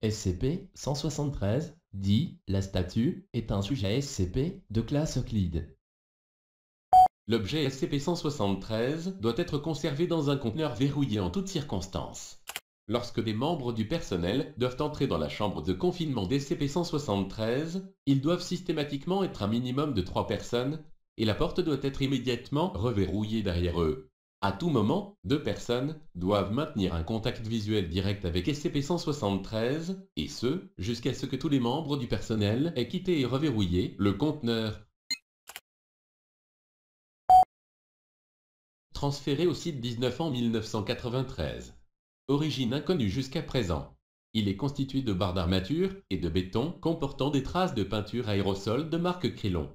SCP-173 dit « La statue est un sujet SCP de classe Euclide ». L'objet SCP-173 doit être conservé dans un conteneur verrouillé en toutes circonstances. Lorsque des membres du personnel doivent entrer dans la chambre de confinement d'SCP-173, ils doivent systématiquement être un minimum de 3 personnes et la porte doit être immédiatement reverrouillée derrière eux. À tout moment, 2 personnes doivent maintenir un contact visuel direct avec SCP-173, et ce, jusqu'à ce que tous les membres du personnel aient quitté et reverrouillé le conteneur. Transféré au site 19 en 1993. Origine inconnue jusqu'à présent. Il est constitué de barres d'armature et de béton comportant des traces de peinture aérosol de marque Krillon.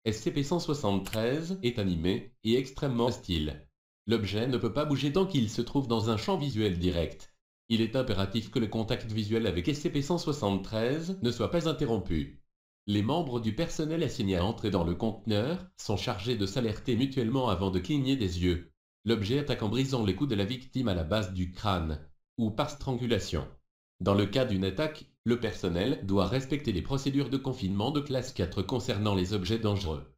SCP-173 est animé et extrêmement hostile. L'objet ne peut pas bouger tant qu'il se trouve dans un champ visuel direct. Il est impératif que le contact visuel avec SCP-173 ne soit pas interrompu. Les membres du personnel assignés à entrer dans le conteneur sont chargés de s'alerter mutuellement avant de cligner des yeux. L'objet attaque en brisant les coups de la victime à la base du crâne, ou par strangulation. Dans le cas d'une attaque, le personnel doit respecter les procédures de confinement de classe 4 concernant les objets dangereux.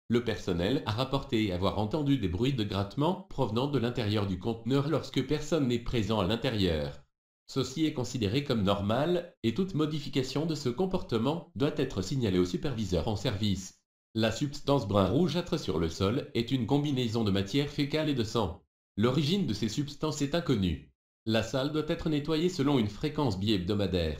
Le personnel a rapporté avoir entendu des bruits de grattement provenant de l'intérieur du conteneur lorsque personne n'est présent à l'intérieur. Ceci est considéré comme normal et toute modification de ce comportement doit être signalée au superviseur en service. La substance brun rougeâtre sur le sol est une combinaison de matière fécale et de sang. L'origine de ces substances est inconnue. La salle doit être nettoyée selon une fréquence bi-hebdomadaire.